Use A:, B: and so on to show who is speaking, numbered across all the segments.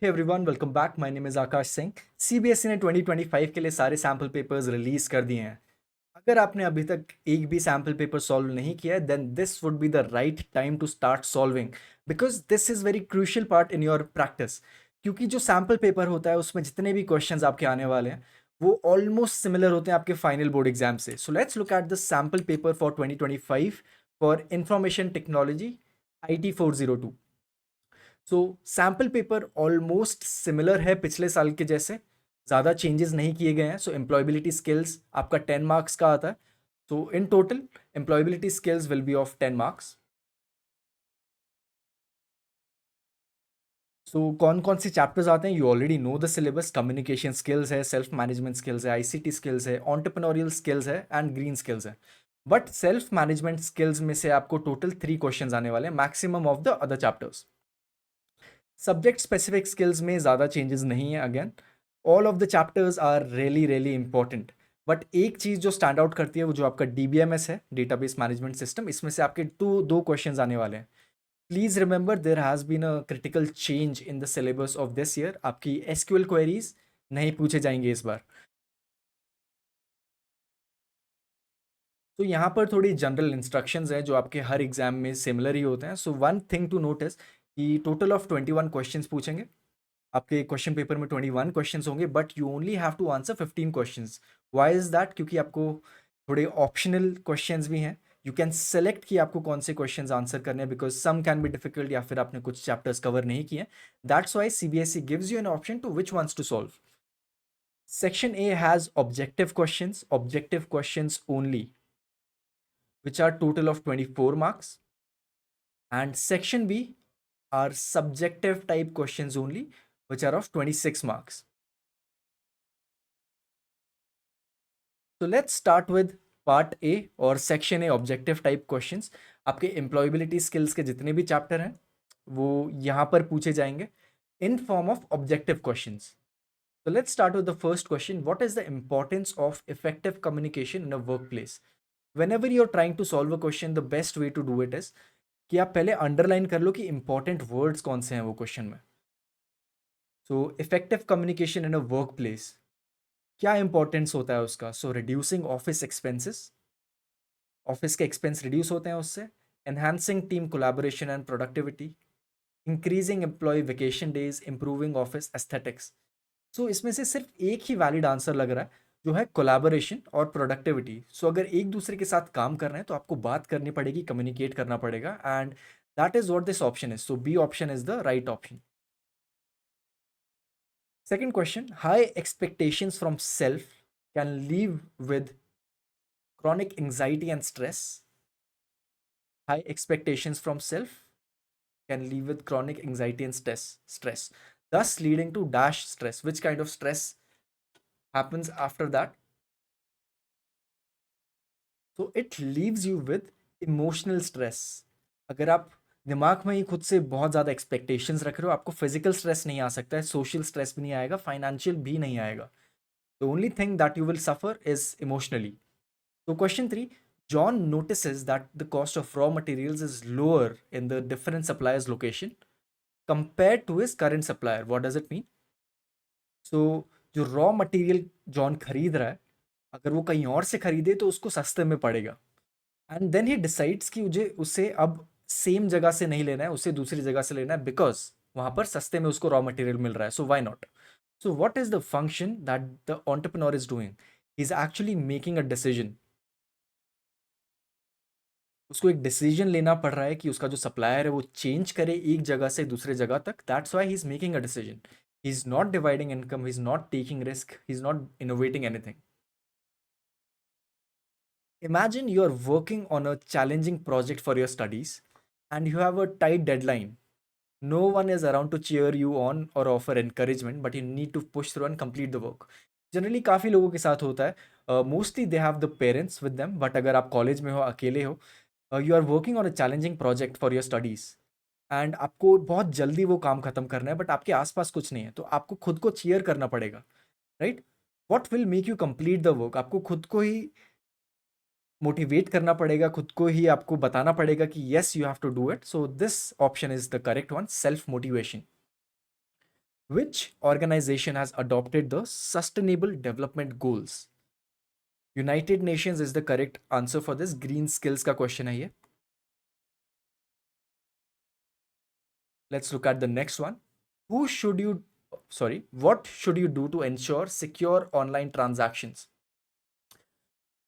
A: Everyone, welcome back. My name is Akash Singh. CBSE ने 2025 के लिए सारे सैम्पल पेपर्स रिलीज कर दिए हैं। अगर आपने अभी तक एक भी सैम्पल पेपर सॉल्व नहीं किया है, then this would be the right time to start solving, because this is very crucial part in your practice. क्योंकि जो सैम्पल पेपर होता है उसमें जितने भी क्वेश्चंस आपके आने वाले हैं वो ऑलमोस्ट सिमिलर होते हैं आपके फाइनल बोर्ड एग्जाम से। So let's look at the sample paper for 2025 for information technology IT 402। So sample paper almost similar है पिछले साल के जैसे, ज़्यादा चेंजेस नहीं किए गए हैं। सो एम्प्लॉयबिलिटी स्किल्स आपका 10 मार्क्स का आता है। So in total employability skills will be of 10 marks. So कौन कौन से चैप्टर्स आते हैं, you already know the syllabus. Communication skills है, सेल्फ मैनेजमेंट स्किल्स है, ICT स्किल्स है, एंटरप्रेन्योरियल स्किल्स है एंड ग्रीन स्किल्स है। बट सेल्फ मैनेजमेंट स्किल्स में से आपको टोटल 3 क्वेश्चंस आने वाले हैं, maximum of the other chapters. Subject specific skills में ज़्यादा चेंजेस नहीं है। Again all of the chapters are really really important. But एक चीज़ जो स्टैंड आउट करती है वो जो आपका DBMS है, डेटाबेस मैनेजमेंट सिस्टम, इसमें से आपके दो क्वेश्चंस आने वाले हैं। Please remember there has been a critical change in the syllabus of this year. आपकी SQL क्वेरीज नहीं पूछे जाएंगे इस बार। तो यहाँ पर थोड़ी जनरल इंस्ट्रक्शंस हैं जो आपके हर एग्जाम में सिमिलर ही होते हैं। So one thing to notice कि टोटल ऑफ 21 क्वेश्चंस पूछेंगे आपके क्वेश्चन पेपर में। 21 क्वेश्चंस होंगे but you only have to answer 15 questions. Why is that? क्योंकि आपको थोड़े ऑप्शनल क्वेश्चंस भी हैं। यू कैन सेलेक्ट कि आपको कौन से क्वेश्चंस आंसर करने हैं, because some can be difficult या फिर आपने कुछ चैप्टर्स कवर नहीं किए। That's why CBSE gives you an option to which ones to solve. Section A has objective questions only, which are total of 24 marks. And Section B are subjective type questions only, which are of 26 marks. So let's start with Part A और Section A objective type questions. आपके employability skills के जितने भी chapter हैं वो यहाँ पर पूछे जाएंगे in form of objective questions. So let's start with the first question. What is the importance of effective communication in a workplace? Whenever you're trying to solve a question, the best way to do it is कि आप पहले underline कर लो कि important words कौन से हैं वो question में। So effective communication in a work place, क्या इंपॉर्टेंस होता है उसका? So reducing office expenses, office के एक्सपेंस रिड्यूस होते हैं उससे। Enhancing team collaboration and productivity, increasing employee vacation days, improving office aesthetics. So इसमें से सिर्फ एक ही वैलिड आंसर लग रहा है जो है कोलैबोरेशन और प्रोडक्टिविटी। सो अगर एक दूसरे के साथ काम कर रहे हैं तो आपको बात करनी पड़ेगी, कम्युनिकेट करना पड़ेगा, and that is what this option is. So B option is the right option. Second question, high expectations from self can leave with chronic anxiety and stress. High expectations from self can leave with chronic anxiety and stress, thus leading to dash stress. Which kind of stress happens after that? So it leaves you with emotional stress. अगर आप दिमाग में ही खुद से बहुत ज़्यादा expectations रख रहे हो, आपको फिजिकल स्ट्रेस नहीं आ सकता है, सोशल स्ट्रेस भी नहीं आएगा, फाइनेंशियल भी नहीं आएगा। The only thing that you will suffer is emotionally. So, question 3, John notices that the cost of raw materials is lower in the different supplier's location compared to his current supplier. What does it mean? So, जो raw material John खरीद रहा है, अगर वो कहीं और से खरीदे तो उसको सस्ते में पड़ेगा। एंड देन ही डिसाइड्स कि मुझे उसे अब सेम जगह से नहीं लेना है, उसे दूसरी जगह से लेना है, बिकॉज वहां पर सस्ते में उसको रॉ मटेरियल मिल रहा है। So why not? So what is the function that the entrepreneur is doing? He's actually making a decision. उसको एक डिसीजन लेना पड़ रहा है कि उसका जो सप्लायर है वो चेंज करे एक जगह से दूसरे जगह तक। That's why he is making a decision. He is not dividing income, he is not taking risk, he is not innovating anything. Imagine you are working on a challenging project for your studies and you have a tight deadline. No one is around to cheer you on or offer encouragement, but you need to push through and complete the work. Generally काफ़ी लोगों के साथ होता है, mostly they have the parents with them, but अगर आप college में हो, अकेले हो, you are working on a challenging project for your studies and आपको बहुत जल्दी वो काम खत्म करना है, बट आपके आसपास कुछ नहीं है, तो आपको खुद को चीयर करना पड़ेगा, right? What will make you complete the work? आपको खुद को ही मोटिवेट करना पड़ेगा, खुद को ही आपको बताना पड़ेगा कि yes you have to do it. So this option is the correct one, self motivation. Which organization has adopted the Sustainable Development Goals? United Nations is the correct answer for this. Green skills का question है ये. Let's look at the next one. What should you do to ensure secure online transactions?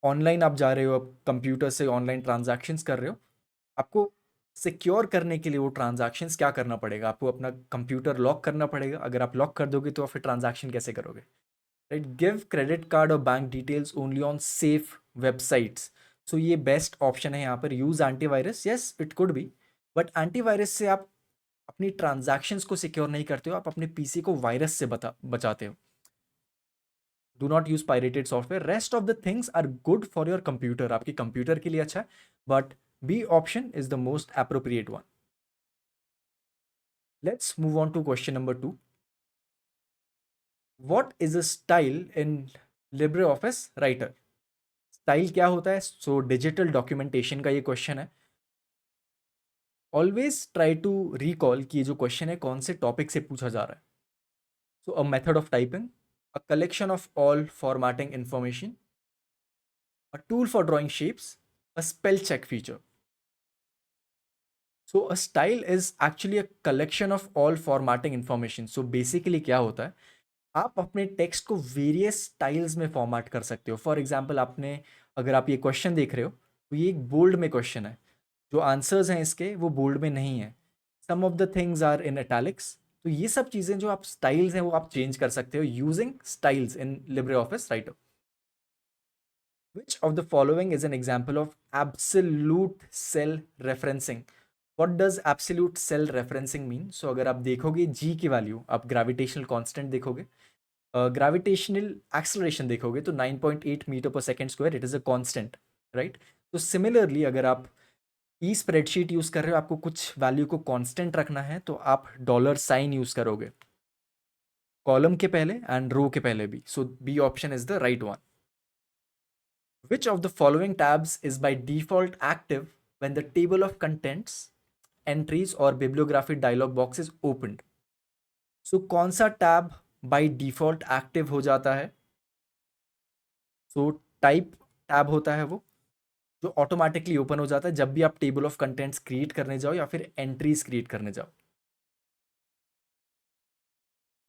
A: Online आप जा रहे हो, आप computer से online transactions कर रहे हो, आपको सिक्योर करने के लिए वो ट्रांजैक्शंस क्या करना पड़ेगा? आपको अपना कंप्यूटर लॉक करना पड़ेगा. अगर आप लॉक कर दोगे तो फिर ट्रांजैक्शन कैसे करोगे? राइट. गिव क्रेडिट कार्ड और bank details only on safe websites. So ये बेस्ट ऑप्शन है यहाँ पर. Use antivirus. Yes, it could be, but antivirus से आप अपनी ट्रांजैक्शंस को सिक्योर नहीं करते हो, आप अपने पीसी को वायरस से बचाते हो. Do not use pirated software. Rest of the things are good for your computer. आपके कंप्यूटर के लिए अच्छा है, but B option is the most appropriate one. Let's move on to question number 2. What is a style in LibreOffice writer? Style क्या होता है? So digital documentation का ये क्वेश्चन है. ऑलवेज ट्राई टू रिकॉल कि ये जो question है कौन से टॉपिक से पूछा जा रहा है. So a method of typing, a collection of all formatting information, a tool for drawing shapes, a spell check feature. So a style is actually a collection of all formatting information. So basically क्या होता है, आप अपने text को various styles में format कर सकते हो. फॉर एग्जाम्पल, आपने अगर आप ये क्वेश्चन देख रहे हो तो ये एक बोल्ड में क्वेश्चन है, जो आंसर्स हैं इसके वो बोल्ड में नहीं है. Some of the things are in italics. तो ये सब चीज़ें जो आप स्टाइल्स हैं वो आप चेंज कर सकते हो using styles in LibreOffice writer. Which of the following is an example of absolute cell referencing? What does absolute cell referencing mean? So अगर आप देखोगे g की वैल्यू, आप ग्रेविटेशनल कांस्टेंट देखोगे, ग्रेविटेशनल एक्सेलरेशन देखोगे तो 9.8 मीटर पर second square, it is a constant, right. तो सिमिलरली अगर आप ई स्प्रेडशीट यूज़ कर रहे हो, आपको कुछ वैल्यू को कांस्टेंट रखना है तो आप डॉलर साइन यूज़ करोगे कॉलम के पहले एंड रो के पहले भी. So B option is the right one. Which of the following tabs is by default active when the table of contents, entries or bibliography dialog box is opened? So कौन सा tab by default active हो जाता है? So type tab होता है वो जो automatically open हो जाता है जब भी आप टेबल ऑफ कंटेंट्स क्रिएट करने जाओ या फिर एंट्रीज क्रिएट करने जाओ.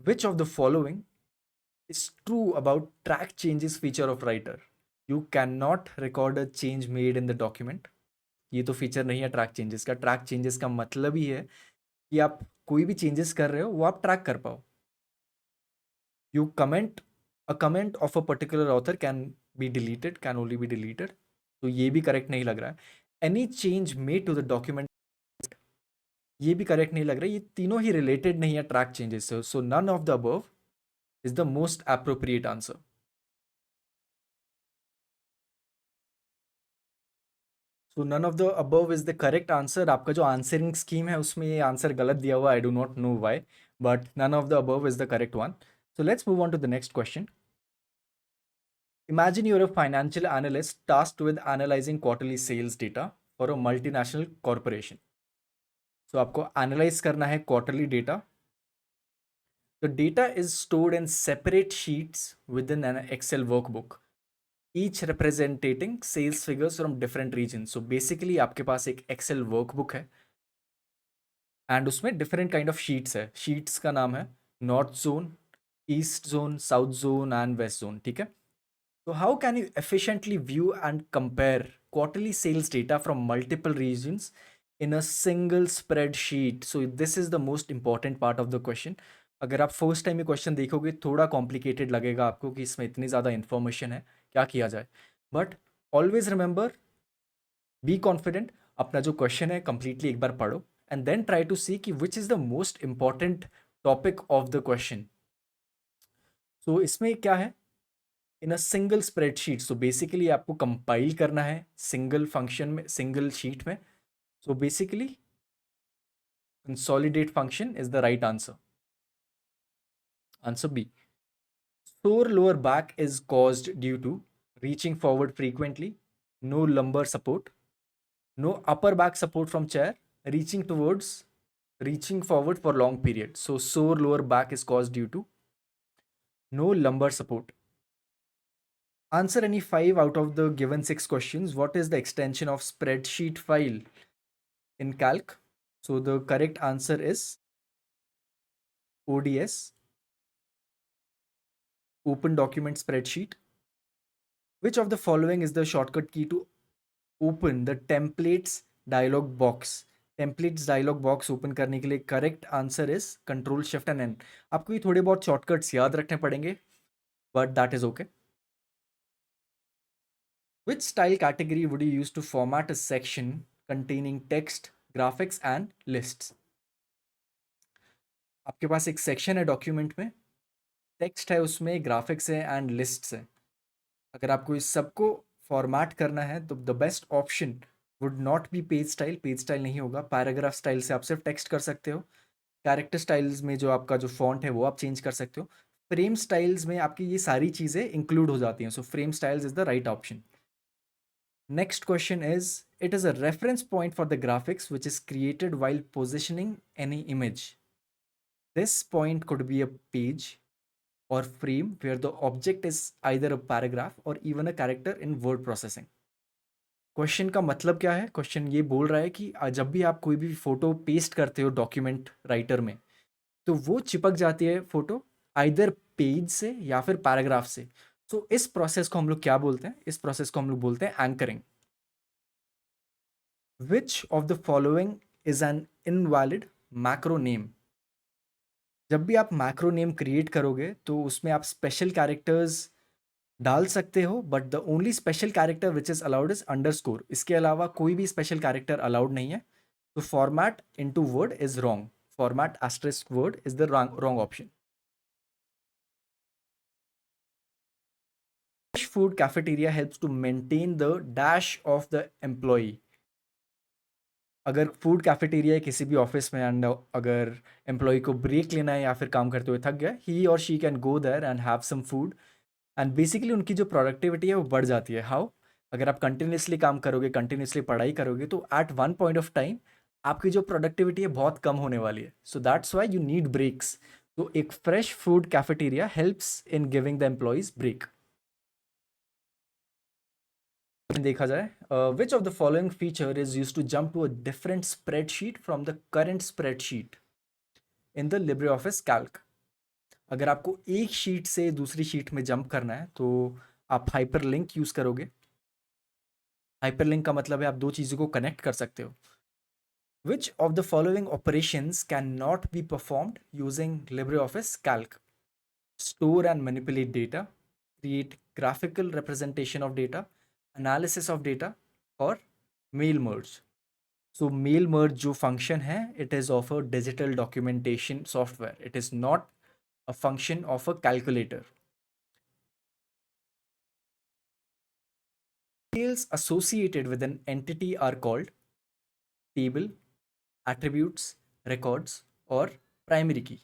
A: Which of the following is true about track changes feature of writer? You cannot record a change made in the document. ये तो फीचर नहीं है ट्रैक चेंजेस का. ट्रैक चेंजेस का मतलब ही है कि आप कोई भी चेंजेस कर रहे हो वो आप ट्रैक कर पाओ. You comment, a comment of a particular author can be deleted, can only be deleted. तो ये भी करेक्ट नहीं लग रहा है. Any change made to the document, ये भी करेक्ट नहीं लग रहा है. ये तीनों ही रिलेटेड नहीं है ट्रैक चेंजेस से. So none of the above is the most appropriate answer. So none of the above is the correct answer. आपका जो आंसरिंग स्कीम है उसमें ये आंसर गलत दिया हुआ. I do not know why, but none of the above is the correct one. So let's move on to the next question. Imagine you're a financial analyst tasked with analyzing quarterly sales data for a multinational corporation. So आपको analyze करना है quarterly data. The data is stored in separate sheets within an Excel workbook, each representing sales figures from different regions. So basically आपके पास एक Excel workbook है and उसमें different kind of sheets है. Sheets का नाम है North Zone, East Zone, South Zone and West Zone. ठीक है. So how can you efficiently view and compare quarterly sales data from multiple regions in a single spreadsheet? So this is the most important part of the question. अगर आप first time ये question देखोगे थोड़ा complicated लगेगा आपको कि इसमें इतनी ज़्यादा इन्फॉर्मेशन है, क्या किया जाए. But always remember, be confident. अपना जो क्वेश्चन है कंप्लीटली एक बार पढ़ो and then try to see कि which is the most important topic of the question. So इसमें क्या है, in a single spreadsheet. So basically आपको कंपाइल करना है सिंगल फंक्शन में, सिंगल शीट में. So basically consolidate function is the right answer. Answer B. Sore lower back is caused due to reaching forward frequently, no lumbar support, no upper back support from chair, reaching towards reaching forward for long period. So sore lower back is caused due to no lumbar support. Answer any 5 out of the given 6 questions. What is the extension of spreadsheet file in Calc? So the correct answer is ODS, Open Document Spreadsheet. Which of the following is the shortcut key to open the templates dialog box? Templates dialog box open करने के लिए correct answer is control shift and N. आपको ये थोड़े बहुत shortcuts याद रखने पड़ेंगे, but that is okay. Which style category would you use to format a section containing text, graphics and lists? आपके पास एक सेक्शन है डॉक्यूमेंट में, टेक्स्ट है उसमें, ग्राफिक्स है एंड लिस्ट्स है. अगर आपको इस सबको फॉर्मेट करना है तो the best option would not be page style नहीं होगा. पैराग्राफ स्टाइल से आप सिर्फ टेक्स्ट कर सकते हो. कैरेक्टर स्टाइल्स में जो आपका जो फॉन्ट है वो आप चेंज कर सकते हो. फ्रेम स्टाइल्स में आपकी ये सारी चीज़ें इंक्लूड हो जाती हैं. So frame styles is the right option. Next question is, it is a reference point for the graphics which is created while positioning any image. This point could be a page or frame where the object is either a paragraph or even a character in word processing. Question का मतलब क्या है? Question ये बोल रहा है कि जब भी आप कोई भी फोटो पेस्ट करते हो डॉक्यूमेंट राइटर में, तो वो चिपक जाती है फोटो आइदर पेज से या फिर पैराग्राफ से. तो इस प्रोसेस को हम लोग क्या बोलते हैं? इस प्रोसेस को हम लोग बोलते हैं anchoring. Which of the following is an invalid macro name? जब भी आप मैक्रो नेम क्रिएट करोगे तो उसमें आप स्पेशल कैरेक्टर्स डाल सकते हो, but the only special character which is allowed is underscore. इसके अलावा कोई भी स्पेशल कैरेक्टर अलाउड नहीं है. तो format into word is wrong. Format asterisk word is the wrong option. Food cafeteria helps to maintain the dash of the employee. अगर food cafeteria है किसी भी ऑफिस में एंड अगर एम्प्लॉय को ब्रेक लेना है या फिर काम करते हुए थक गया, ही और she can go there and have some food and basically उनकी जो प्रोडक्टिविटी है वो बढ़ जाती है. हाउ? अगर आप कंटिन्यूसली काम करोगे, कंटिन्यूसली पढ़ाई करोगे, तो at one point of time आपकी जो प्रोडक्टिविटी है बहुत कम होने वाली है. So that's why you need breaks. तो एक fresh food cafeteria helps in giving the employees break. देखा जाए, which of the following feature is use to jump to a different spreadsheet from the current spreadsheet in the LibreOffice Calc. अगर आपको एक sheet से दूसरी sheet में jump करना है तो आप हाइपरलिंक यूज करोगे. हाइपरलिंक का मतलब है आप दो चीज़ों को कनेक्ट कर सकते हो. विच of the following operations can not be performed using Libre office Calc? Store and manipulate data, create graphical representation of data, analysis of data और मेल मर्ज. सो मेल मर्ज जो फंक्शन है, it is of a digital documentation software. It is not a function of a calculator. Details associated with an entity are called table, attributes, records और primary key.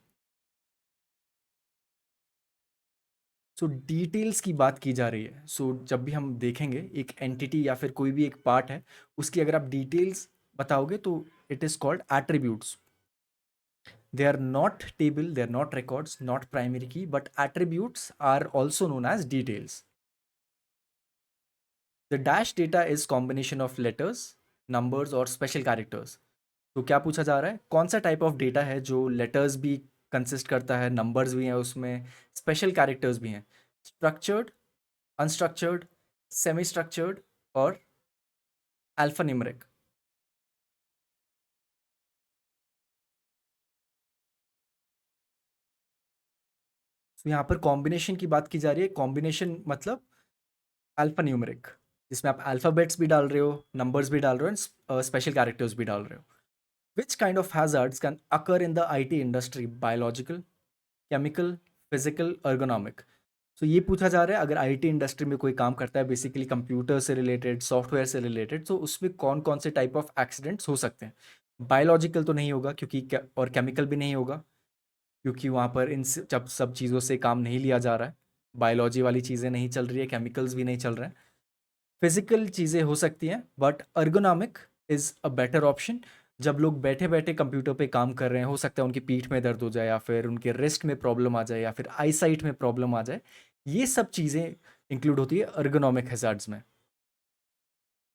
A: So details की बात की जा रही है. सो जब भी हम देखेंगे एक एंटिटी या फिर कोई भी एक पार्ट है, उसकी अगर आप डिटेल्स बताओगे तो it is called attributes. They are not table, they are not records, not primary key, but attributes are also known as details. The dash data is combination of letters, numbers और special characters. तो क्या पूछा जा रहा है? कौन सा type of data है जो लेटर्स भी कंसिस्ट करता है, नंबर्स भी हैं उसमें, स्पेशल कैरेक्टर्स भी हैं? स्ट्रक्चर्ड, अनस्ट्रक्चर्ड, सेमी स्ट्रक्चर्ड और अल्फान्यूमेरिक. तो यहाँ पर कॉम्बिनेशन की बात की जा रही है. कॉम्बिनेशन मतलब अल्फान्यूमेरिक, जिसमें आप अल्फ़ाबेट्स भी डाल रहे हो, नंबर्स भी डाल रहे हो एंड स्पेशल कैरेक्टर्स भी डाल रहे हो. Which kind of hazards can occur in the IT industry? Biological, chemical, physical, ergonomic. सो ये पूछा जा रहा है अगर आईटी इंडस्ट्री में कोई काम करता है बेसिकली कंप्यूटर से रिलेटेड, सॉफ्टवेयर से रिलेटेड, तो उसमें कौन कौन से टाइप ऑफ एक्सीडेंट्स हो सकते हैं. बायोलॉजिकल तो नहीं होगा क्योंकि और केमिकल भी नहीं होगा क्योंकि वहाँ पर इन जब सब चीज़ों से काम नहीं लिया जा रहा है. बायोलॉजी वाली चीज़ें नहीं चल रही है, केमिकल्स भी नहीं चल रहे हैं. फिजिकल चीज़ें हो सकती हैं but ergonomic is a better option. जब लोग बैठे बैठे कंप्यूटर पे काम कर रहे हैं, हो सकता है उनकी पीठ में दर्द हो जाए या फिर उनके रिस्ट में प्रॉब्लम आ जाए या फिर आईसाइट में प्रॉब्लम आ जाए, ये सब चीज़ें इंक्लूड होती है ergonomic hazards में.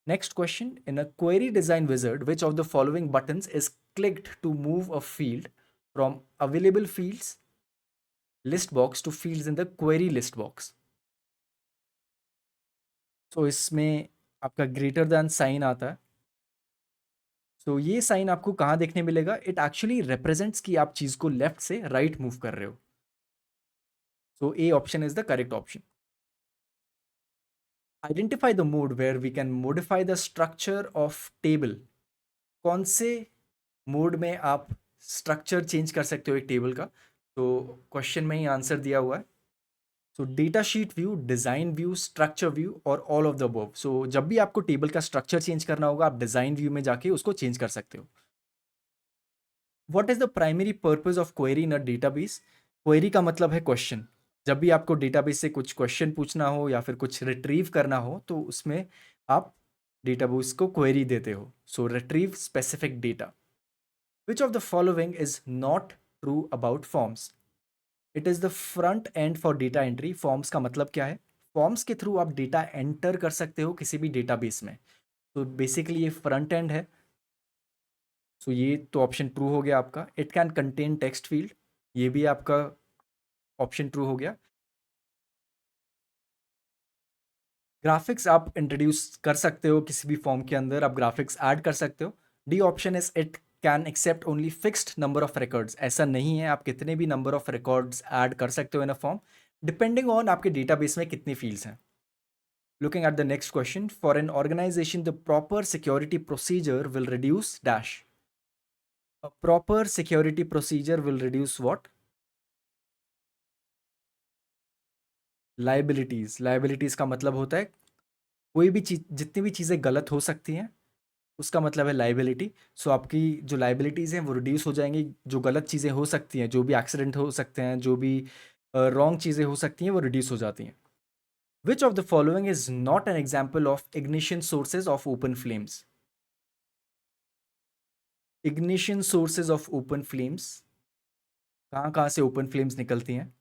A: Next question, in a query design wizard, which of the following buttons is clicked to move a field from available fields list box to fields in the query list box? So इसमें आपका greater than sign आता है. So ये sign आपको कहाँ देखने मिलेगा? It actually represents कि आप चीज़ को लेफ्ट से राइट मूव कर रहे हो. So A option is the correct option. Identify the mode where we can modify the structure of table. कौन से मोड में आप स्ट्रक्चर चेंज कर सकते हो एक टेबल का? तो क्वेश्चन में ही आंसर दिया हुआ है. सो data sheet view, design view, structure view और ऑल ऑफ द अबव. सो जब भी आपको टेबल का स्ट्रक्चर चेंज करना होगा, आप डिज़ाइन व्यू में जाके उसको चेंज कर सकते हो. What is the primary purpose of query in a database? Query का मतलब है क्वेश्चन. जब भी आपको डेटाबेस से कुछ क्वेश्चन पूछना हो या फिर कुछ रिट्रीव करना हो, तो उसमें आप डेटाबेस को क्वेरी देते हो. So retrieve specific data. Which of the following is not true about forms? It is the front end for data entry. Forms का मतलब क्या है? Forms के थ्रू आप डेटा एंटर कर सकते हो किसी भी डेटाबेस में. तो बेसिकली ये फ्रंट एंड है. सो ये तो ऑप्शन ट्रू हो गया आपका. It can contain text field, ये भी आपका ऑप्शन ट्रू हो गया. ग्राफिक्स आप इंट्रोड्यूस कर सकते हो किसी भी फॉर्म के अंदर, आप ग्राफिक्स ऐड कर सकते हो. D option is it can accept only fixed number of records. ऐसा नहीं है, आप कितने भी नंबर ऑफ रिकॉर्ड्स ऐड कर सकते हो in a form, depending on आपके डेटाबेस में कितनी फील्ड्स हैं. Looking at the next question, for an organization the proper security procedure will reduce dash. A proper security procedure will reduce what? Liabilities. Liabilities का मतलब होता है कोई भी चीज, जितनी भी चीज़ें गलत हो सकती हैं, उसका मतलब है लाइबिलिटी. सो आपकी जो लाइबिलिटीज़ हैं वो रिड्यूस हो जाएंगी. जो गलत चीज़ें हो सकती हैं, जो भी एक्सीडेंट हो सकते हैं, जो भी रॉन्ग चीज़ें हो सकती हैं, वो रिड्यूस हो जाती हैं. विच of the following is not an example of ignition sources of open flames? Ignition sources of open flames, कहाँ कहाँ से ओपन फ्लेम्स निकलती हैं?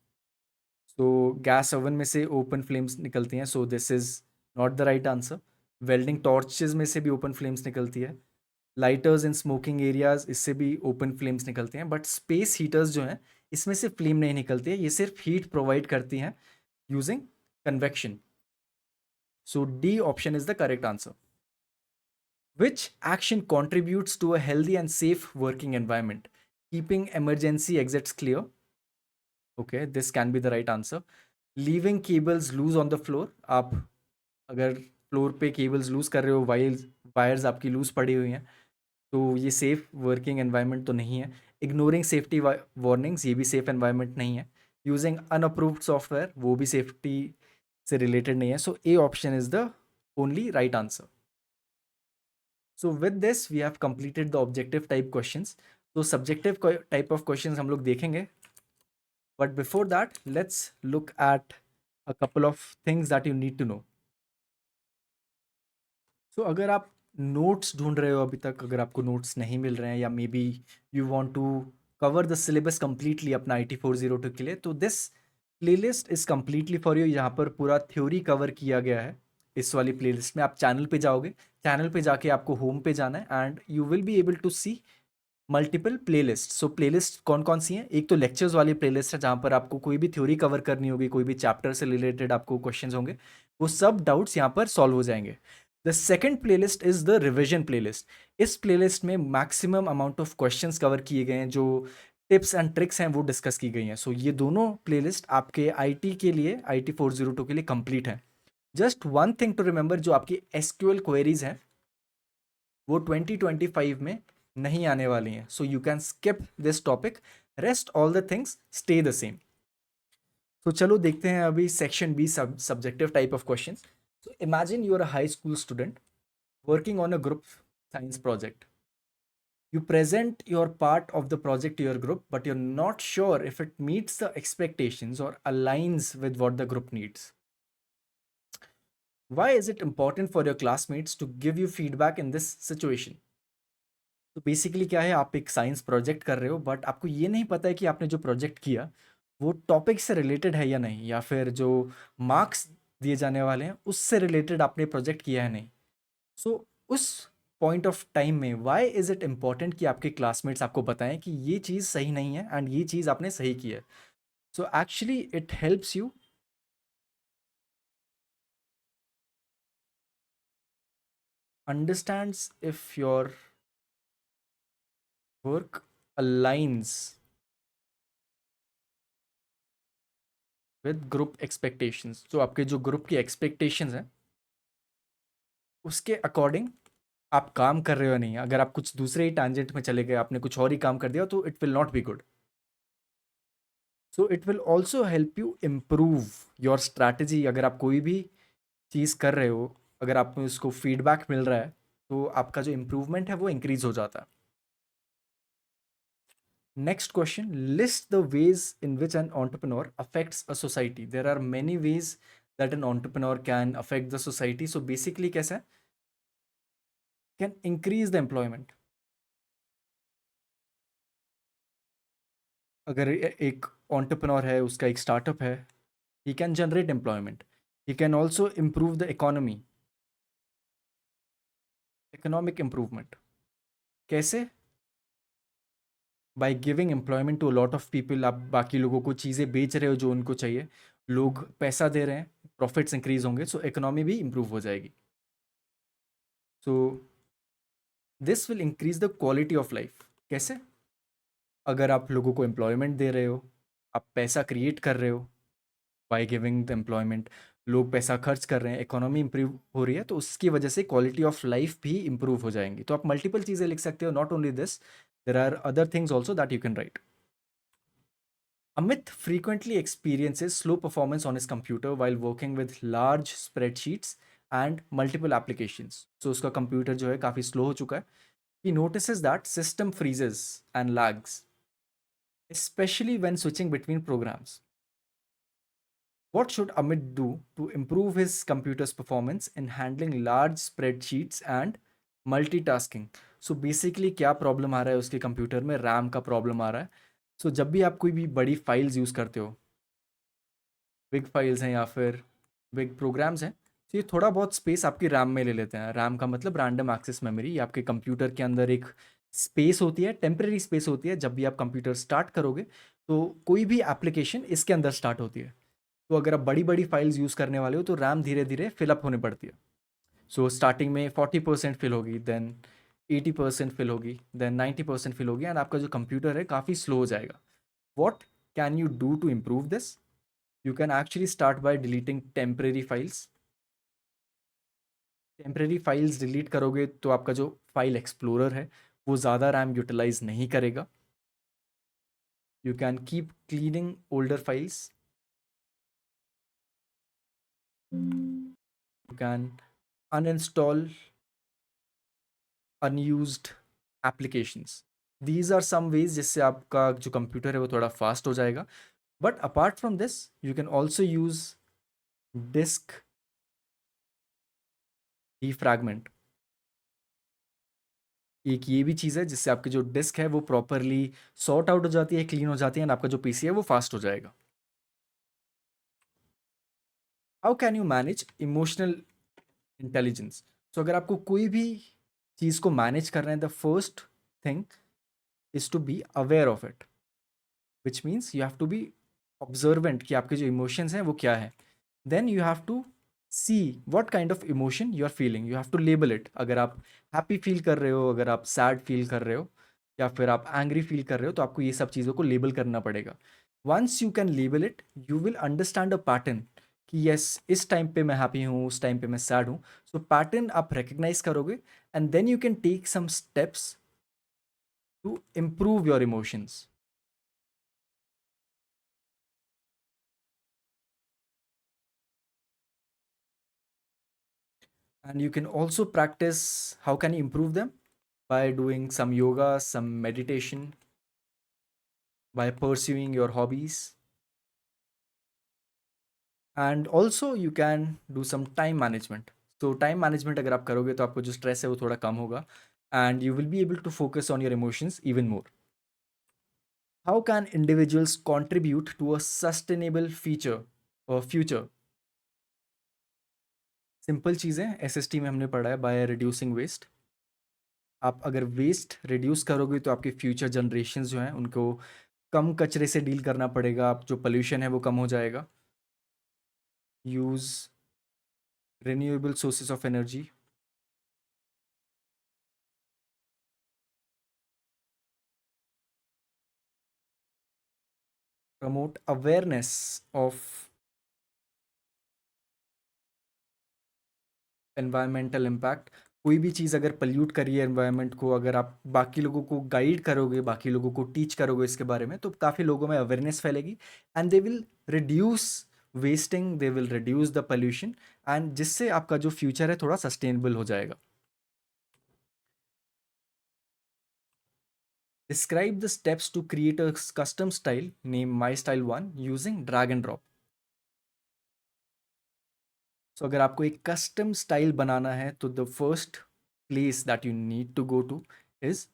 A: सो गैस ओवन में से ओपन फ्लेम्स निकलती हैं. So this is not the right answer. Welding torches में से भी ओपन फ्लेम्स निकलती है. लाइटर्स इन स्मोकिंग एरियाज, इससे भी ओपन फ्लेम्स निकलते हैं. बट स्पेस हीटर्स जो हैं, इसमें से फ्लेम नहीं निकलती है. ये सिर्फ हीट प्रोवाइड करती हैं using convection. So D option is the correct answer. Which action contributes to a healthy and safe working environment? Keeping emergency exits clear. Okay, this can be the right answer. Leaving cables loose on the floor. आप अगर floor पे cables loose कर रहे हो, wires आपकी loose पड़ी हुई हैं, तो ये सेफ वर्किंग एनवायरनमेंट तो नहीं है. इग्नोरिंग सेफ्टी वार्निंग्स, ये भी सेफ एनवायरनमेंट नहीं है. यूजिंग अनअप्रूव्ड सॉफ्टवेयर, वो भी सेफ्टी से रिलेटेड नहीं है. So A option is the only right answer. So with this we have completed the objective type questions. तो सब्जेक्टिव टाइप ऑफ क्वेश्चंस हम लोग देखेंगे, but before that let's look at a couple of things that you need to know. So अगर आप notes ढूंढ रहे हो अभी तक, अगर आपको नोट्स नहीं मिल रहे हैं, या maybe you want to cover the syllabus completely अपना IT 402 के लिए, तो this playlist is completely for you. यहाँ पर पूरा थ्योरी कवर किया गया है इस वाली प्लेलिस्ट में. आप चैनल पे जाओगे, चैनल पे जाके आपको होम पे जाना है and you will be able to see multiple playlist. So playlist कौन कौन सी हैं? एक तो लेक्चर्स वाली प्लेलिस्ट है, जहाँ पर आपको कोई भी थ्योरी कवर करनी होगी, कोई भी चैप्टर से रिलेटेड आपको क्वेश्चंस होंगे, वो सब डाउट्स यहाँ पर सॉल्व हो जाएंगे. The second playlist is the revision playlist. इस प्लेलिस्ट में maximum amount of questions cover किए गए हैं, जो टिप्स एंड ट्रिक्स हैं वो डिस्कस की गई हैं. सो ये दोनों प्लेलिस्ट आपके IT के लिए, IT 402 के लिए कंप्लीट है. Just one thing to remember, जो आपकी SQL क्वेरीज हैं वो 2025 में नहीं आने वाली हैं. So you can skip this topic. Rest all the things stay the same. तो चलो देखते हैं अभी section B, subjective type of question. So imagine you are a high school student working on a group science project. You present your part of the project to your group, but you're not sure if it meets the expectations or aligns with what the group needs. Why is it important for your classmates to give you feedback in this situation? तो basically क्या है, आप एक science project कर रहे हो but आपको ये नहीं पता है कि आपने जो प्रोजेक्ट किया वो टॉपिक से रिलेटेड है या नहीं, या फिर जो मार्क्स दिए जाने वाले हैं उससे रिलेटेड आपने प्रोजेक्ट किया है नहीं। सो उस पॉइंट ऑफ टाइम में व्हाई इज़ इट इम्पॉर्टेंट कि आपके क्लासमेट्स आपको बताएं कि ये चीज़ सही नहीं है एंड ये चीज़ आपने सही की है। So actually it helps you understands if your work aligns with group expectations। तो आपके जो ग्रुप की एक्सपेक्टेशंस हैं उसके अकॉर्डिंग आप काम कर रहे हो या नहीं। अगर आप कुछ दूसरे ही टैंजेंट में चले गए, आपने कुछ और ही काम कर दिया, तो it will not be good. So it will also help you improve your strategy. अगर आप कोई भी चीज़ कर रहे हो, अगर आप में उसको फीडबैक मिल रहा है, तो आपका जो इम्प्रूवमेंट है वो इंक्रीज हो जाता है। Next question, list the ways in which an entrepreneur affects a society. There are many ways that an entrepreneur can affect the society. So basically कैसे है? Can increase the employment. अगर एक entrepreneur है, उसका एक startup है, he can generate employment. He can also improve the economy. Economic improvement. कैसे? By giving employment to a lot of people, आप बाकी लोगों को चीज़ें बेच रहे हो जो उनको चाहिए, लोग पैसा दे रहे हैं, प्रॉफिट्स इंक्रीज होंगे, सो इकोनॉमी भी इम्प्रूव हो जाएगी। So this will increase the quality of life. कैसे? अगर आप लोगों को एम्प्लॉयमेंट दे रहे हो, आप पैसा क्रिएट कर रहे हो बाय गिविंग द एम्प्लॉयमेंट, लोग पैसा खर्च कर रहे हैं, इकोनॉमी इंप्रूव हो रही है, तो उसकी वजह से क्वालिटी ऑफ लाइफ भी इंप्रूव हो जाएंगी। तो आप मल्टीपल चीज़ें लिख सकते हो, not only this, there are other things also that you can write. Amit frequently experiences slow performance on his computer while working with large spreadsheets and multiple applications. So उसका computer जो है काफ़ी slow हो चुका है. He notices that system freezes and lags, especially when switching between programs. What should Amit do to improve his computer's performance in handling large spreadsheets and multitasking? So basically क्या problem आ रहा है उसके computer में, RAM का problem आ रहा है। सो जब भी आप कोई भी बड़ी फाइल्स यूज़ करते हो, बिग फाइल्स हैं या फिर बिग प्रोग्राम्स हैं, तो ये थोड़ा बहुत स्पेस आपकी रैम में ले लेते हैं। रैम का मतलब रैंडम एक्सेस मेमोरी। ये आपके कंप्यूटर के अंदर एक स्पेस होती है, टेम्परेरी स्पेस होती है। जब भी आप कंप्यूटर स्टार्ट करोगे तो कोई भी एप्लीकेशन इसके अंदर स्टार्ट होती है। तो अगर आप बड़ी बड़ी फाइल्स यूज़ करने वाले हो तो रैम धीरे धीरे फिलअप होने पड़ती है। सो स्टार्टिंग में 40% फिल होगी, देन 80% फिल होगी, देन 90% फिल होगी, एंड आपका जो कंप्यूटर है काफ़ी स्लो हो जाएगा। What can you do to improve this? You can actually start by deleting temporary files. Temporary files delete करोगे तो आपका जो फाइल एक्सप्लोरर है वो ज़्यादा रैम यूटिलाइज नहीं करेगा। You can keep cleaning older files. You can uninstall unused applications. These are some ways जिससे आपका जो कंप्यूटर है वो थोड़ा फास्ट हो जाएगा। But apart from this you can also use disk defragment. एक ये भी चीज़ है जिससे आपकी जो डिस्क है वो प्रॉपरली सॉर्ट आउट हो जाती है, क्लीन हो जाती है, एंड आपका जो पीसी है वो फास्ट हो जाएगा। How can you manage emotional intelligence? तो अगर आपको कोई भी चीज़ को मैनेज करना है, the first thing is to be aware of it, which means you have to be observant कि आपके जो इमोशंस हैं वो क्या है। Then you have to see what kind of emotion you are feeling, you have to label it. अगर आप happy feel कर रहे हो, अगर आप सैड फील कर रहे हो, या फिर आप एंग्री फील कर रहे हो, तो आपको ये सब चीज़ों को लेबल करना पड़ेगा। Once you can label it you will understand a pattern कि यस इस टाइम पे मैं हैप्पी हूँ, उस टाइम पे मैं सैड हूँ। सो पैटर्न आप रिकग्नाइज करोगे and then you can take some steps to improve your emotions. And you can also practice, how can you improve them? By doing some yoga, some meditation, by pursuing your hobbies, and also you can do some time management. तो time management अगर आप करोगे तो आपको जो stress है वो थोड़ा कम होगा। and you will be able to focus on your emotions even more. How can individuals contribute to a sustainable future? Simple चीज़ें एसएसटी में हमने पढ़ा है, बाय रिड्यूसिंग वेस्ट। आप अगर वेस्ट रिड्यूस करोगे तो आपके फ्यूचर जनरेशन जो हैं उनको कम कचरे से डील करना पड़ेगा, आप जो पोल्यूशन है वो कम हो जाएगा। Use renewable sources of energy, promote awareness of environmental impact. कोई भी चीज़ अगर पल्यूट करी है एनवायरनमेंट को, अगर आप बाकी लोगों को गाइड करोगे, बाकी लोगों को टीच करोगे इसके बारे में, तो काफ़ी लोगों में अवेयरनेस फैलेगी and they will reduce wasting, they will reduce the pollution, and जिससे आपका जो फ्यूचर है थोड़ा सस्टेनेबल हो जाएगा। Describe the steps to create a custom style name my style one using drag and drop. So अगर आपको एक कस्टम स्टाइल बनाना है तो the first place that you need to go to is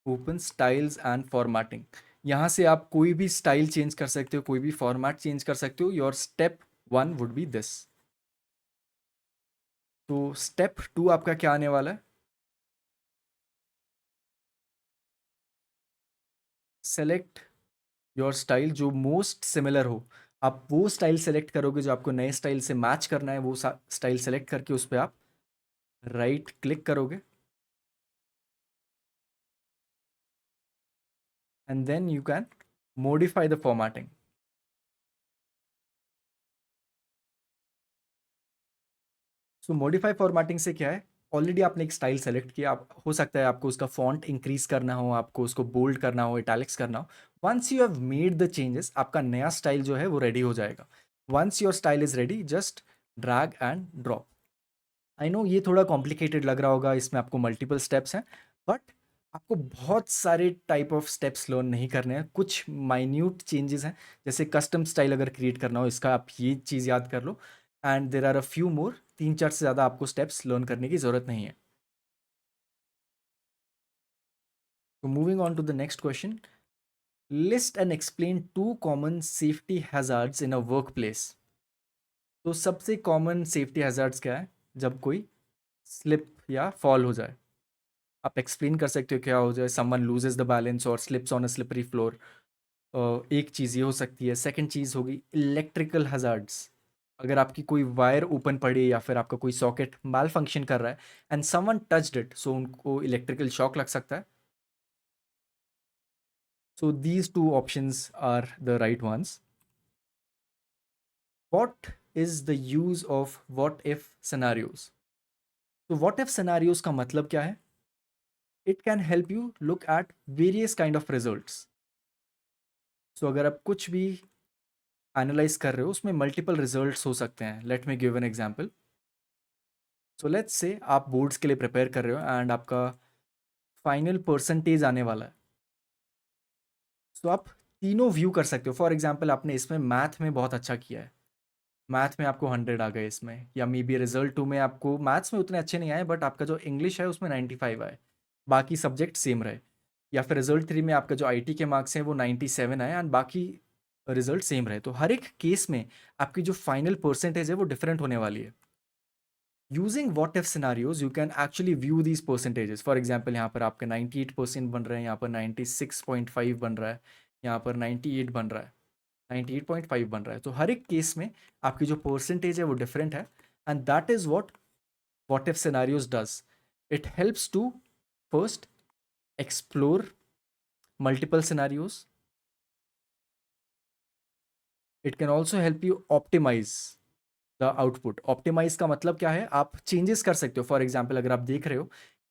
A: open styles and formatting. यहाँ से आप कोई भी स्टाइल चेंज कर सकते हो, कोई भी फॉर्मेट चेंज कर सकते हो। Your step one would be this. तो स्टेप टू आपका क्या आने वाला है? सेलेक्ट योर स्टाइल जो मोस्ट सिमिलर हो। आप वो स्टाइल सेलेक्ट करोगे जो आपको नए स्टाइल से मैच करना है, वो स्टाइल सेलेक्ट करके उस पर आप राइट क्लिक करोगे and then you can modify the formatting. So modify formatting से क्या है, ऑलरेडी आपने एक स्टाइल सेलेक्ट किया, आप हो सकता है आपको उसका फॉन्ट इंक्रीज करना हो, आपको उसको बोल्ड करना हो, इटैलिक्स करना हो। Once you have made the changes, आपका नया स्टाइल जो है वो रेडी हो जाएगा। Once your style is ready, just drag and drop. I know ये थोड़ा कॉम्प्लिकेटेड लग रहा होगा, इसमें आपको मल्टीपल स्टेप्स हैं, बट आपको बहुत सारे टाइप ऑफ स्टेप्स लर्न नहीं करने हैं। कुछ माइन्यूट चेंजेस हैं, जैसे कस्टम स्टाइल अगर क्रिएट करना हो, इसका आप ये चीज़ याद कर लो। And there are a few more, 3-4 से ज़्यादा आपको स्टेप्स लर्न करने की ज़रूरत नहीं है। तो moving on to the next question, list and explain 2 common safety hazards in a work place. तो सबसे कॉमन सेफ्टी हैजार्ड्स क्या है? जब कोई स्लिप या फॉल हो जाए, आप एक्सप्लेन कर सकते हो क्या हो जाए। समवन लूजेस द बैलेंस और slips on a slippery floor. एक चीज़ ये हो सकती है। सेकंड चीज़ होगी इलेक्ट्रिकल हजार्ड्स। अगर आपकी कोई वायर ओपन पड़ी या फिर आपका कोई सॉकेट माल फंक्शन कर रहा है and someone touched it, so उनको इलेक्ट्रिकल शॉक लग सकता है। So these two options are the right ones. What is the use of what if scenarios? तो व्हाट इफ सिनेरियोज का मतलब क्या है? It can help you look at various kind of results. So अगर आप कुछ भी एनालाइज कर रहे हो, उसमें मल्टीपल रिजल्ट्स हो सकते हैं। Let me give an example. So let's say आप बोर्ड्स के लिए प्रिपेयर कर रहे हो एंड आपका फाइनल परसेंटेज आने वाला है। सो आप तीनों व्यू कर सकते हो। फॉर एग्जांपल आपने इसमें मैथ में बहुत अच्छा किया है, मैथ में आपको 100 आ गए इसमें, या मे बी रिजल्ट 2 में आपको मैथ्स में उतने अच्छे नहीं आए बट आपका जो इंग्लिश है उसमें 95 आए, बाकी सब्जेक्ट सेम रहे। या फिर रिजल्ट 3 में आपका जो आईटी के मार्क्स हैं वो 97 आए एंड बाकी रिजल्ट सेम रहे। तो हर एक केस में आपकी जो फाइनल परसेंटेज है वो डिफरेंट होने वाली है। Using what if scenarios you can actually view these percentages. For example यहाँ पर आपके 98% बन रहे हैं, यहाँ पर 96.5 बन रहा है, यहाँ पर 98 बन रहा है, 98.5 बन रहा है। तो हर एक केस में आपकी जो परसेंटेज है वो डिफरेंट है and that is what if scenarios does. It helps to first explore multiple scenarios. It can also help you optimize the output. Optimize का मतलब क्या है? आप चेंजेस कर सकते हो। फॉर एग्जाम्पल अगर आप देख रहे हो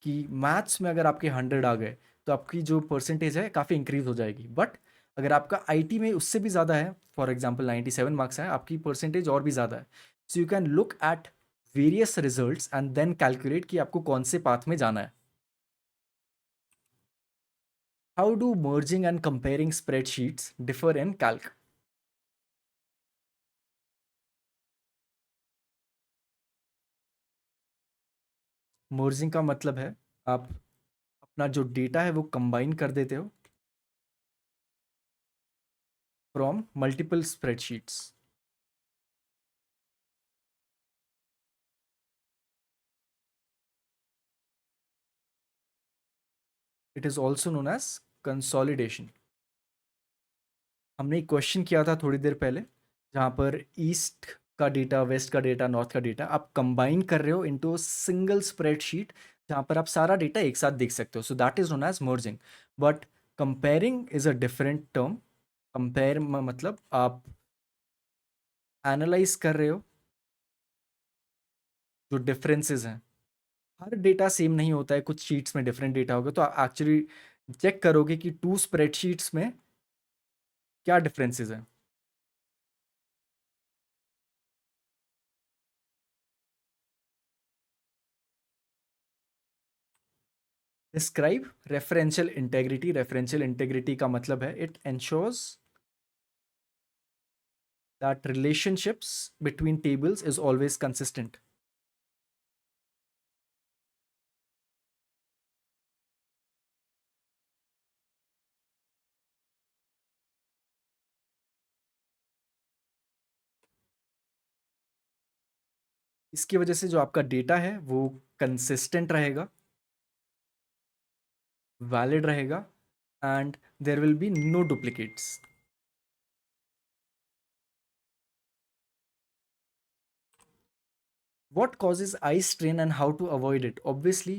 A: कि मैथ्स में अगर आपके 100 आ गए तो आपकी जो परसेंटेज है काफ़ी इंक्रीज हो जाएगी, बट अगर आपका आईटी में उससे भी ज़्यादा है, फॉर एग्जाम्पल 97 मार्क्स है, आपकी परसेंटेज और भी ज़्यादा है। So you can look at various results and then calculate कि आपको कौन से पाथ में जाना है। How do merging and comparing spreadsheets differ in Calc? Merging का मतलब है आप अपना जो डेटा है वो कंबाइन कर देते हो from multiple spreadsheets. It is also known as consolidation. हमने एक क्वेश्चन किया था थोड़ी देर पहले जहाँ पर ईस्ट का डेटा, वेस्ट का डेटा, नॉर्थ का डेटा आप कंबाइन कर रहे हो इनटू सिंगल स्प्रेडशीट जहाँ पर आप सारा डेटा एक साथ देख सकते हो. So that is known as merging. But comparing is a different term. Compare मतलब आप एनालाइज कर रहे हो जो डिफरेंसेस हैं. हर डेटा सेम नहीं होता है, कुछ शीट्स में डिफरेंट डेटा होगा, तो आप एक्चुअली चेक करोगे कि टू स्प्रेडशीट्स में क्या डिफरेंसेस हैं. Describe referential integrity. Referential integrity का मतलब है it ensures that relationships between tables is always consistent. इसकी वजह से जो आपका डेटा है वो कंसिस्टेंट रहेगा, वैलिड रहेगा and there will be no duplicates. What causes eye strain and how to avoid it? Obviously,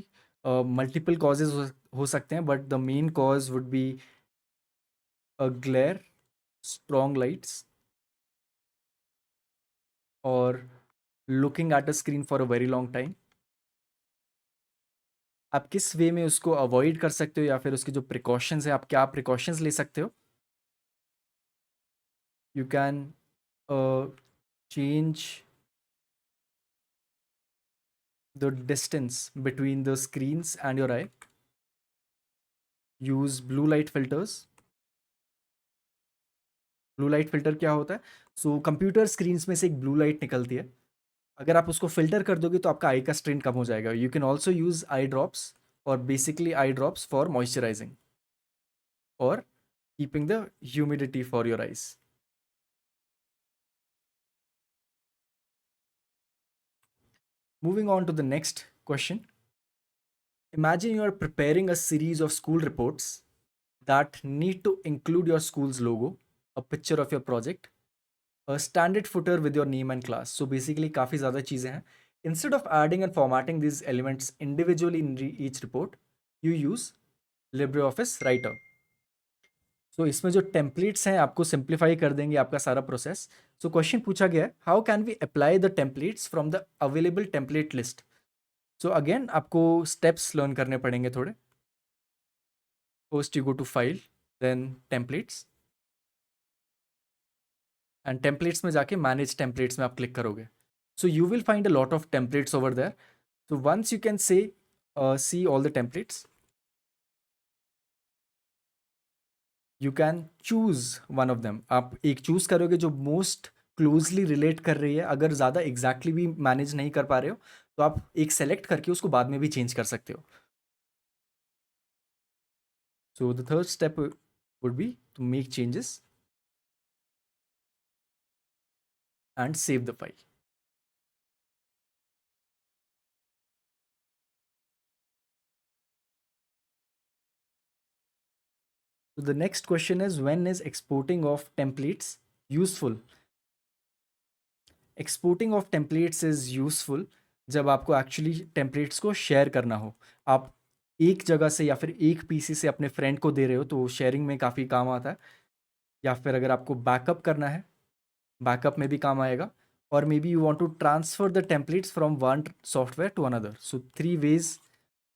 A: multiple causes हो सकते हैं, but the main cause would be a glare, strong lights, or looking at a screen for a very long time. आप किस वे में उसको avoid कर सकते हो या फिर उसके जो प्रिकॉशंस है आप क्या प्रिकॉशंस ले सकते हो? You can change the distance between the screens and your eye. Use blue light filters. Blue light filter क्या होता है? सो कंप्यूटर स्क्रीन्स में से एक ब्लू लाइट निकलती है. अगर आप उसको फिल्टर कर दोगे तो आपका आई का स्ट्रेन कम हो जाएगा. You can also use eye drops और basically eye drops for moisturising और keeping the humidity for your eyes. Moving on to the next question. Imagine you are preparing a series of school reports that need to include your school's logo, a picture of your project, a standard footer with your name and class. So basically काफ़ी ज़्यादा चीज़ें हैं. Instead of adding and formatting these elements individually in each report, you use LibreOffice Writer. So इसमें जो templates हैं आपको simplify कर देंगे आपका सारा प्रोसेस. सो क्वेश्चन पूछा गया है how can we apply the templates from the available template list. So again आपको स्टेप्स लर्न करने पड़ेंगे थोड़े. First you go to file, then templates, and templates में जाके मैनेज टेम्पलेट्स में आप क्लिक करोगे. So you will find a lot of templates over there. So once you can say see all the templates, you can choose one of them. आप एक choose करोगे जो most closely relate कर रही है. अगर ज़्यादा एग्जैक्टली भी मैनेज नहीं कर पा रहे हो तो आप एक सेलेक्ट करके उसको बाद में भी चेंज कर सकते हो. So the third step would be to make changes and save the file. So the next question is when is exporting of templates useful? Exporting of templates is useful जब आपको एक्चुअली टेम्पलेट्स को share करना हो. आप एक जगह से या फिर एक पीसी से अपने फ्रेंड को दे रहे हो तो शेयरिंग में काफ़ी काम आता है. या फिर अगर आपको बैकअप करना है, बैकअप में भी काम आएगा. और maybe you want to transfer the templates from one software to another. So 3 ways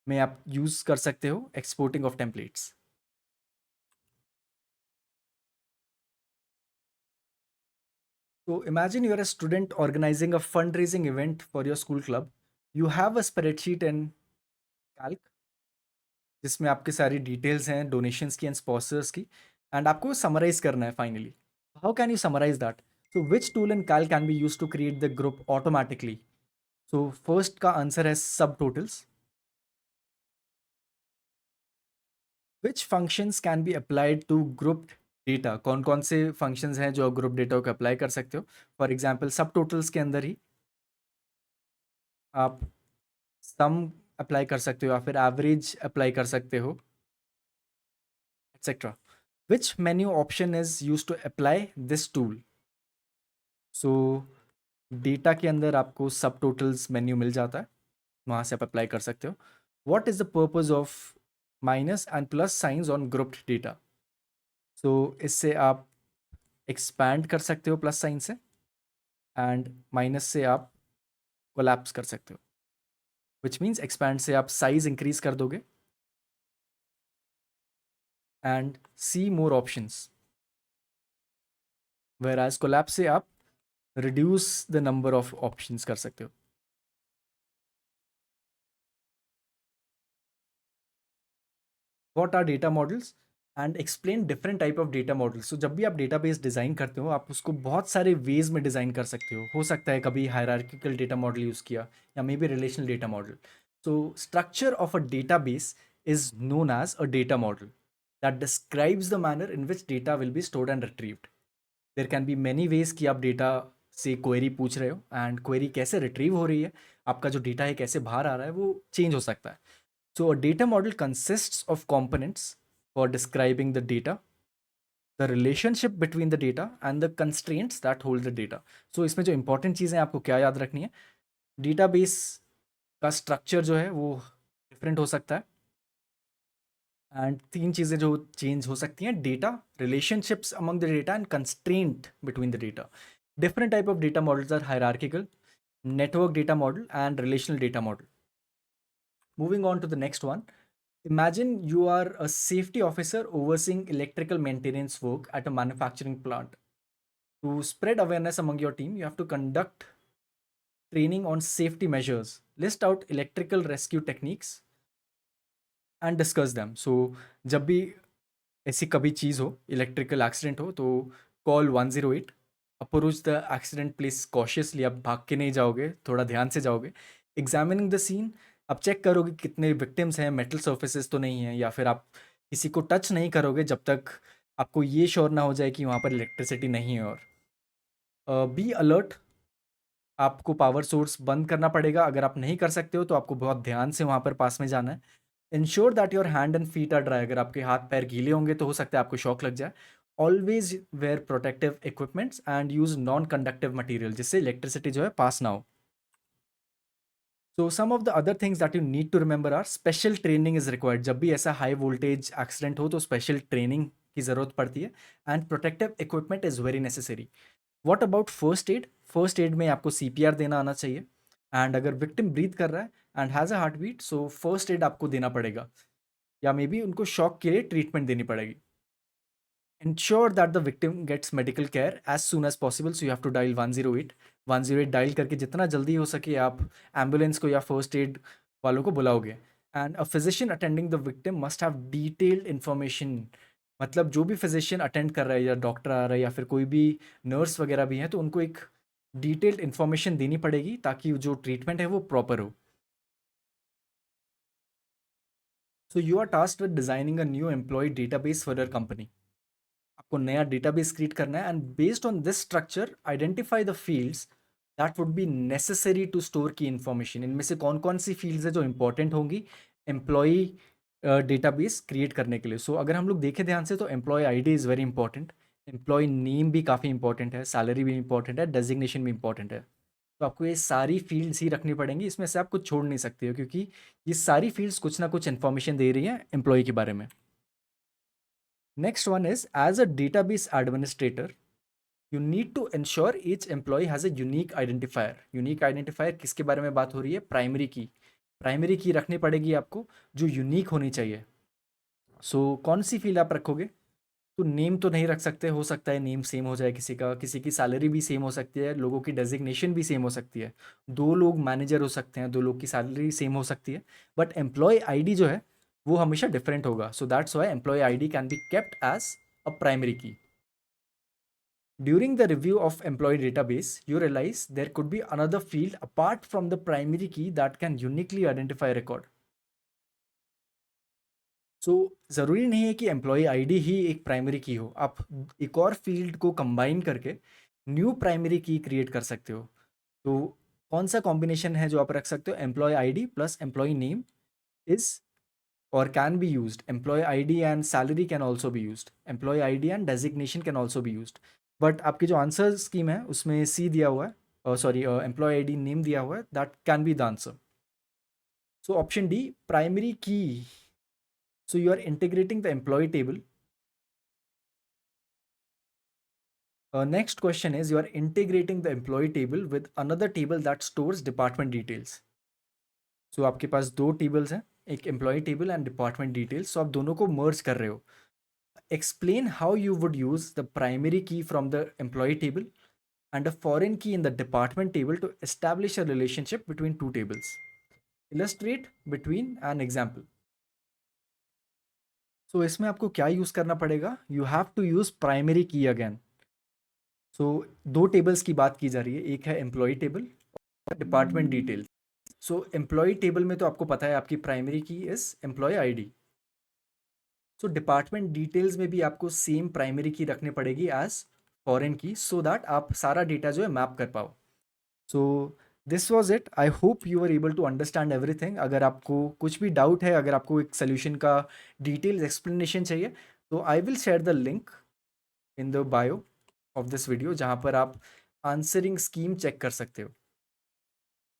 A: में आप यूज़ कर सकते हो exporting of templates. So imagine you're a student organizing a fundraising event for your school club. You have a spreadsheet in Calc जिसमें आपके सारी details हैं donations की एंड स्पॉन्सर्स की, एंड आपको समराइज करना है finally. How can you summarize that? So which tool in Calc can be use to create the group automatically? So first का आंसर है subtotals. Which functions can be applied to grouped data? कौन कौन से functions हैं जो group data को apply कर सकते हो? फॉर एग्जाम्पल सब टोटल्स के अंदर ही आप सम अप्लाई कर सकते हो या फिर एवरेज अप्लाई कर सकते हो, etcetera. Which menu option is use to apply this tool? So data के अंदर आपको सब टोटल्स मेन्यू मिल जाता है, वहाँ से आप अप्लाई कर सकते हो. What is the purpose of minus and plus signs on grouped data? So इससे आप एक्सपैंड कर सकते हो प्लस साइन से, एंड माइनस से आप कोलैप्स कर सकते हो, विच मीन्स एक्सपैंड से आप साइज इंक्रीज कर दोगे and see more options, whereas collapse से आप reduce the number of options कर सकते हो. What are data models and explain different type of data models. तो जब भी आप डेटाबेस डिज़ाइन करते हो आप उसको बहुत सारे वेज में डिज़ाइन कर सकते हो सकता है कभी हायरार्किकल डेटा मॉडल यूज़ किया या maybe relational data model. So structure of a database is known as a data model that describes the manner in which data will be stored and retrieved. There can be many ways कि आप data से query पूछ रहे हो and query कैसे retrieve हो रही है, आपका जो डेटा है कैसे बाहर आ रहा है, वो चेंज हो सकता है. So a data model consists of components for describing the data, the relationship between the data and the constraints that hold the data. So इसमें जो important चीज़ें आपको क्या याद रखनी है, database का structure जो है वो different हो सकता है, and तीन चीज़ें जो change हो सकती हैं, data, relationships among the data and constraint between the data. Different type of data models are hierarchical, network data model and relational data model. Moving on to the next one. Imagine you are a safety officer overseeing electrical maintenance work at a manufacturing plant. To spread awareness among your team, you have to conduct training on safety measures, list out electrical rescue techniques, and discuss them. So, जब भी ऐसी कभी चीज़ हो, electrical accident हो, तो call 108, approach the accident place cautiously. आप भाग के नहीं जाओगे, थोड़ा ध्यान से जाओगे. एग्जामिनिंग द सीन, आप चेक करोगे कितने विक्टिम्स हैं, मेटल सर्फेसेस तो नहीं है, या फिर आप किसी को टच नहीं करोगे जब तक आपको ये श्योर ना हो जाए कि वहाँ पर इलेक्ट्रिसिटी नहीं है. और बी अलर्ट, आपको पावर सोर्स बंद करना पड़ेगा. अगर आप नहीं कर सकते हो तो आपको बहुत ध्यान से वहाँ पर पास में जाना है. Ensure that your hand and feet are dry. अगर आपके हाथ पैर गीले होंगे तो हो सकता है आपको शॉक लग जाए. Always wear protective equipments and use non conductive material, जिससे इलेक्ट्रिसिटी जो है पास ना हो. So some of the other things that you need to remember are special training is required. जब भी ऐसा हाई वोल्टेज एक्सीडेंट हो तो स्पेशल ट्रेनिंग की ज़रूरत पड़ती है, and protective equipment is very necessary. What about first aid? First aid में आपको सीपीआर देना आना चाहिए, एंड अगर विक्टिम ब्रीथ कर रहा है and has a heartbeat, so first aid आपको देना पड़ेगा, या मे बी उनको शॉक के लिए ट्रीटमेंट देनी पड़ेगी. Ensure that the victim gets medical care as soon as possible, so you have to dial 108. 108 dial करके जितना जल्दी हो सके आप एम्बुलेंस को या फर्स्ट एड वालों को बुलाओगे. And a physician attending the victim must have detailed information. मतलब जो भी फिजिशियन अटेंड कर रहा है या डॉक्टर आ रहा है या फिर कोई भी नर्स वगैरह भी हैं, तो उनको एक डिटेल्ड इन्फॉर्मेशन देनी पड़ेगी ताकि जो ट्रीटमेंट है वो प्रॉपर हो. So you are tasked with designing a new employee database for your company. आपको नया डेटाबेस क्रिएट करना है, and based on this structure identify the fields that would be necessary to store key information. इनमें से कौन कौन सी fields है जो इंपॉर्टेंट होंगी एम्प्लॉई डेटाबेस क्रिएट करने के लिए. सो अगर हम लोग देखें ध्यान से तो employee ID is very important, employee name भी काफ़ी इंपॉर्टेंट है, सैलरी भी इंपॉर्टेंट है, डेजिग्नेशन भी इंपॉर्टेंट है. तो आपको ये सारी फील्ड्स ही रखनी पड़ेंगी, इसमें से आप कुछ छोड़ नहीं सकते हो, क्योंकि ये सारी फील्ड्स कुछ ना कुछ इन्फॉर्मेशन दे रही हैं एम्प्लॉय के बारे में. Next one is, as a database administrator, you need to ensure each employee has a unique identifier. Unique identifier किसके बारे में बात हो रही है? प्राइमरी की. प्राइमरी की रखनी पड़ेगी आपको जो यूनिक होनी चाहिए. कौन सी फील्ड आप रखोगे? तो नेम तो नहीं रख सकते, हो सकता है नेम सेम हो जाए किसी का, किसी की सैलरी भी सेम हो सकती है, लोगों की डेजिग्नेशन भी सेम हो सकती है. दो लोग मैनेजर हो सकते हैं, दो लोग की सैलरी सेम हो सकती है, बट एम्प्लॉय आईडी जो है वो हमेशा डिफरेंट होगा. So that's why employee ID can be kept as a primary key. During the review of employee database, you realize there could be another field apart from the primary key that can uniquely identify a record. सो ज़रूरी नहीं है कि employ ID ही एक primary की हो, आप एक और फील्ड को कंबाइन करके न्यू प्राइमरी की क्रिएट कर सकते हो। तो कौन सा कॉम्बिनेशन है जो आप रख सकते हो? Employee ID plus employee name is or can be used. Employee ID and salary can also be used. Employee ID and designation can also be used. But आपकी जो आंसर स्कीम है उसमें C दिया हुआ है, सॉरी एम्प्लॉय आईडी नेम दिया हुआ है, that can be the answer. So option D primary की. So you are integrating the employee table. Next question is you are integrating the employee table with another table that stores department details. So आपके पास दो tables हैं, एक employee table and department details. So आप दोनों को मर्ज कर रहे हो. Explain how you would use the primary key from the employee table and a foreign key in the department table to establish a relationship between two tables. Illustrate between an example. So इसमें आपको क्या use करना पड़ेगा? You have to use primary key again. So दो tables की बात की जा रही है, एक है एम्प्लॉय टेबल और department detail. So employee table में तो आपको पता है आपकी primary key is employee ID. So department details में भी आपको सेम प्राइमरी की रखनी पड़ेगी एज फॉरेन की, सो दैट आप सारा डेटा जो है मैप कर पाओ. So this was it. I hope you are able to understand everything. अगर आपको कुछ भी डाउट है, अगर आपको एक सोल्यूशन का डिटेल्स एक्सप्लेनेशन चाहिए, तो I will share the link in the bio of this video जहाँ पर आप आंसरिंग स्कीम चेक कर सकते हो.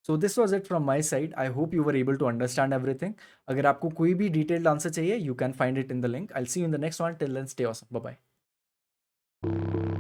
A: So this was it from my side. I hope you were able to understand everything. अगर आपको कोई भी डिटेल्ड आंसर चाहिए, you can find it in the link. I see you in the next one. Till then stay awesome. Bye bye.